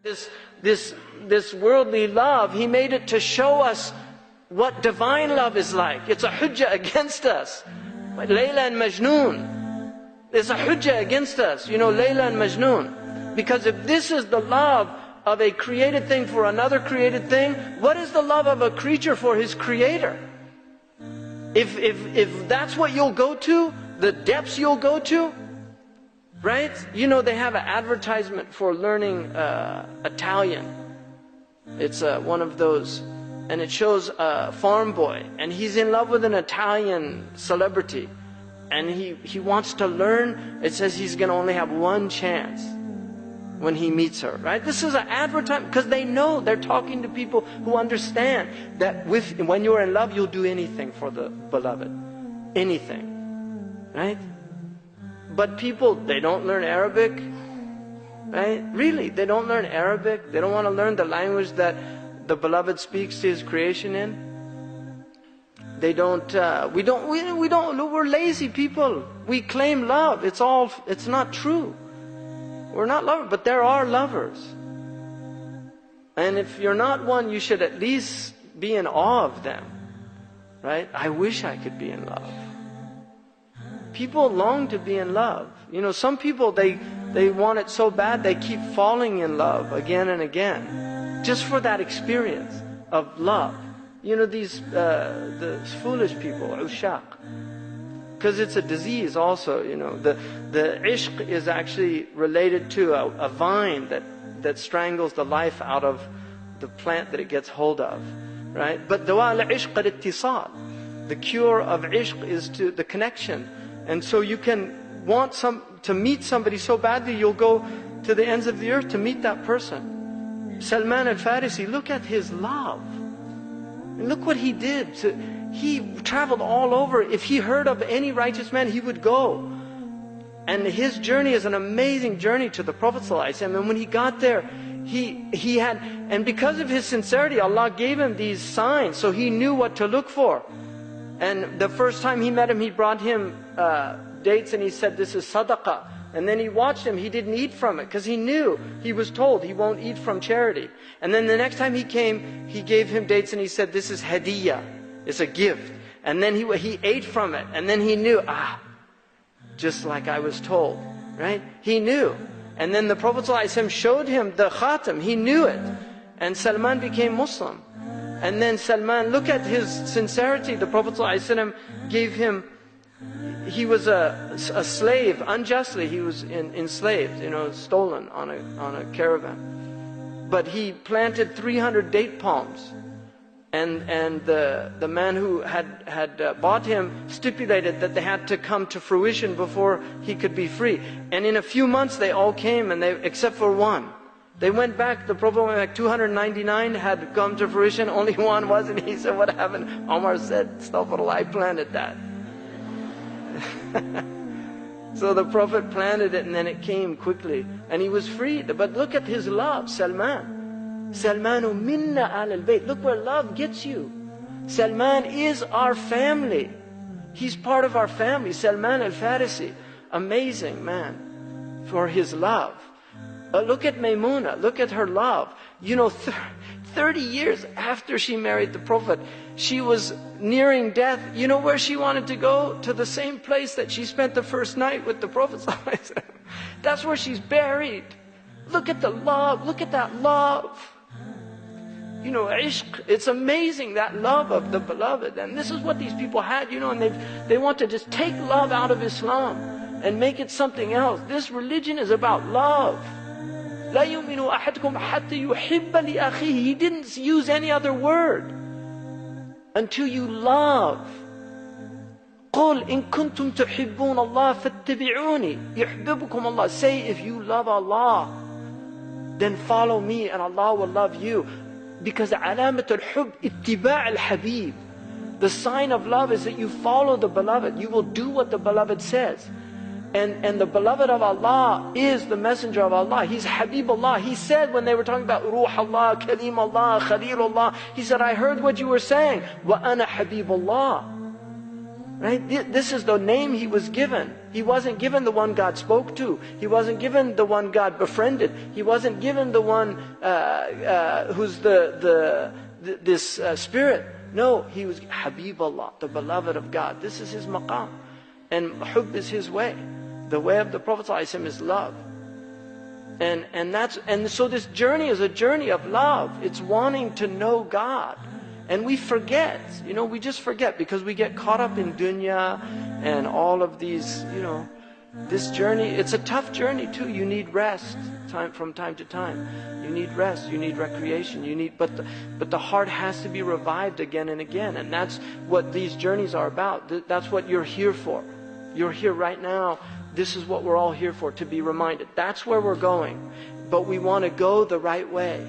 This worldly love, He made it to show us what divine love is like. It's a hujjah against us. Layla and Majnoon. It's a hujjah against us. You know, Layla and Majnoon. Because if this is the love of a created thing for another created thing, what is the love of a creature for his creator? If that's what you'll go to, the depths you'll go to, right? You know, they have an advertisement for learning Italian. It's one of those, and it shows a farm boy, and he's in love with an Italian celebrity, and he wants to learn. It says he's going to only have one chance when he meets her, right? This is an advertisement, because they know, they're talking to people who understand that when you're in love, you'll do anything for the beloved. Anything, right? But people, they don't learn Arabic, right? Really, they don't learn Arabic. They don't want to learn the language that the beloved speaks to His creation in. They don't, we're lazy people. We claim love. It's not true. We're not lovers, but there are lovers. And if you're not one, you should at least be in awe of them, right? I wish I could be in love. People long to be in love. You know, some people, they want it so bad, they keep falling in love again and again, just for that experience of love. You know, the foolish people, ushaq. Because it's a disease also, you know. The ishq is actually related to a vine that strangles the life out of the plant that it gets hold of, right? But dawa al-ishq al-ittisal. The cure of ishq is to the connection. And so you can want to meet somebody so badly, you'll go to the ends of the earth to meet that person. Salman al-Farisi, look at his love. And look what he did. He traveled all over. If he heard of any righteous man, he would go. And his journey is an amazing journey to the Prophet ﷺ. And when he got there, he had, and because of his sincerity, Allah gave him these signs, so he knew what to look for. And the first time he met him, he brought him dates, and he said, "This is sadaqah." And then he watched him, he didn't eat from it, because he knew, he was told he won't eat from charity. And then the next time he came, he gave him dates, and he said, "This is hadiyah, it's a gift." And then he ate from it, and then he knew, just like I was told, right? He knew. And then the Prophet ﷺ showed him the khatam, he knew it. And Salman became Muslim. And then Salman, look at his sincerity. The Prophet ﷺ gave him, he was a slave, unjustly he was enslaved, you know, stolen on a caravan. But he planted 300 date palms. And the man who had bought him stipulated that they had to come to fruition before he could be free. And in a few months they all came, and except for one. They went back, the Prophet went back, 299 had come to fruition, only one wasn't. He said, "What happened?" Omar said, "Astaghfirullah, I planted that." So the Prophet planted it, and then it came quickly. And he was freed. But look at his love, Salman. Salmanu minna al-bayt. Look where love gets you. Salman is our family. He's part of our family. Salman al-Farisi, amazing man for his love. Look at Maymuna, look at her love. You know, 30 years after she married the Prophet, she was nearing death. You know where she wanted to go? To the same place that she spent the first night with the Prophet. That's where she's buried. Look at the love, look at that love. You know, ishq, it's amazing, that love of the beloved. And this is what these people had, you know, and they want to just take love out of Islam and make it something else. This religion is about love. لا يؤمن أحدكم حتى يحب لأخيه. He didn't use any other word. Until you love. قُلْ إِن كُنْتُمْ تُحِبُّونَ اللَّهَ فَاتَّبِعُونِي يُحْبِبُكُمْ اللَّهِ. Say, if you love Allah, then follow me and Allah will love you. Because علامة الحب اتباع الحبيب. The sign of love is that you follow the beloved. You will do what the beloved says. And the beloved of Allah is the messenger of Allah. He's Habibullah. He said when they were talking about Ruh Allah, Kalim Allah, Khalil Allah, he said, "I heard what you were saying. Wa ana Habibullah." Right? This is the name he was given. He wasn't given the one God spoke to. He wasn't given the one God befriended. He wasn't given the one who's this spirit. No, he was Habibullah, the beloved of God. This is his maqam. And hubb is his way. The way of the Prophet ﷺ is love. And so this journey is a journey of love. It's wanting to know God. And we forget, we just forget because we get caught up in dunya and all of these, this journey. It's a tough journey too. You need rest from time to time. You need rest, you need recreation, but the heart has to be revived again and again. And that's what these journeys are about. That's what you're here for. You're here right now. This is what we're all here for, to be reminded. That's where we're going. But we want to go the right way.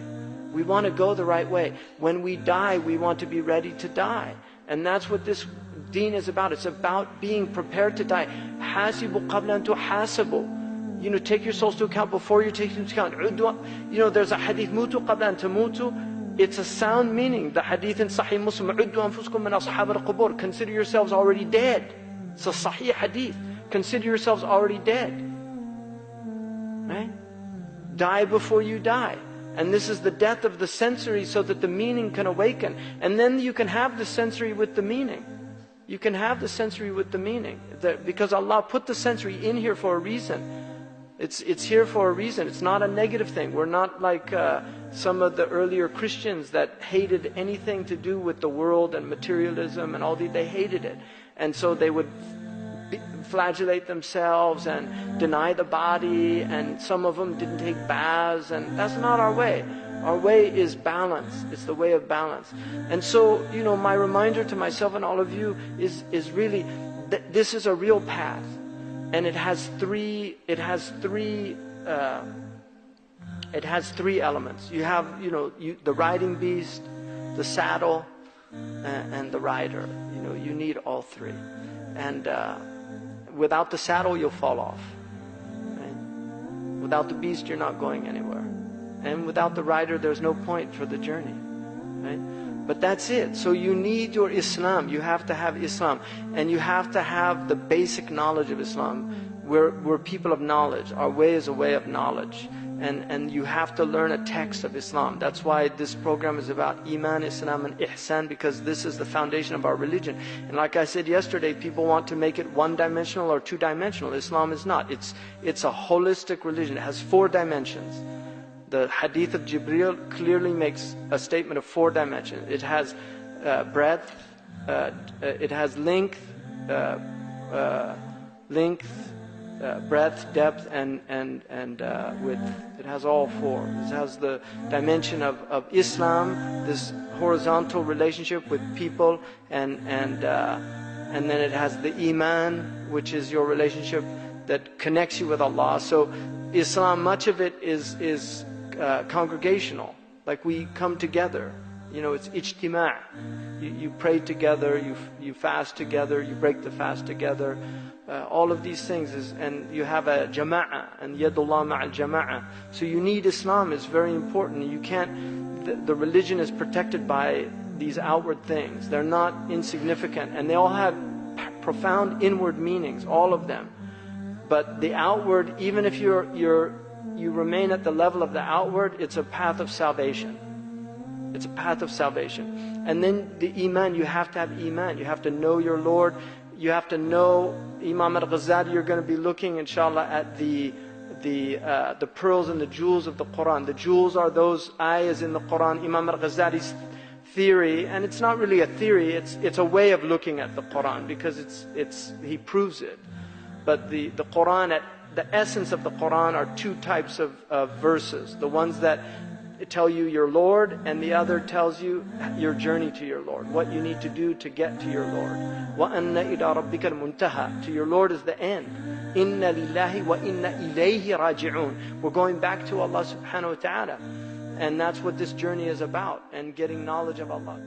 We want to go the right way. When we die, we want to be ready to die. And that's what this deen is about. It's about being prepared to die. Hasibu qabla an tuhasabu. Take your souls to account before you're taken into account. There's a hadith, mutu qabla an tamutu. It's a sound meaning. The hadith in Sahih Muslim, uddu anfusakum min ashab al-qubur. Consider yourselves already dead. It's a Sahih hadith. Consider yourselves already dead. Right? Die before you die. And this is the death of the sensory so that the meaning can awaken. And then you can have the sensory with the meaning. You can have the sensory with the meaning. Because Allah put the sensory in here for a reason. It's here for a reason. It's not a negative thing. We're not like some of the earlier Christians that hated anything to do with the world and materialism and all that. They hated it. And so they would flagellate themselves and deny the body, and some of them didn't take baths, and that's not our way. Our way is balance. It's the way of balance. And so, my reminder to myself and all of you is really that this is a real path, and it has three elements. You have the riding beast, the saddle, and the rider. You need all three. And without the saddle, you'll fall off. Right? Without the beast, you're not going anywhere. And without the rider, there's no point for the journey. Right? But that's it. So you need your Islam. You have to have Islam. And you have to have the basic knowledge of Islam. We're people of knowledge. Our way is a way of knowledge. And you have to learn a text of Islam. That's why this program is about Iman, Islam, and Ihsan, because this is the foundation of our religion. And like I said yesterday, people want to make it one-dimensional or two-dimensional. Islam is not. It's a holistic religion. It has 4 dimensions. The hadith of Jibreel clearly makes a statement of 4 dimensions. It has breadth, it has length, breadth, depth, and width. It has all 4. It has the dimension of Islam, this horizontal relationship with people, and then it has the Iman, which is your relationship that connects you with Allah. So Islam, much of it is congregational. Like we come together. It's ijtima'. You pray together, you fast together, you break the fast together. All of these things and you have a jama'ah, and yadullah ma'al jama'ah. So you need Islam. It's very important. You can't. The religion is protected by these outward things. They're not insignificant, and they all have profound inward meanings, all of them. But the outward, even if you remain at the level of the outward, it's a path of salvation. It's a path of salvation. And then the Iman, you have to have Iman. You have to know your Lord. You have to know Imam al-Ghazali. You're going to be looking, inshallah, at the pearls and the jewels of the Quran. The jewels are those ayahs in the Quran. Imam al-Ghazali's theory, and it's not really a theory. It's a way of looking at the Quran, because he proves it. But the Quran, the essence of the Quran are 2 types of verses. The ones that tell you your Lord, and the other tells you your journey to your Lord, what you need to do to get to your Lord. وَأَنَّ إِلَىٰ رَبِّكَ الْمُنْتَهَى. To your Lord is the end. إِنَّ لِلَّهِ وَإِنَّ إِلَيْهِ رَاجِعُونَ. We're going back to Allah subhanahu wa ta'ala. And that's what this journey is about, and getting knowledge of Allah.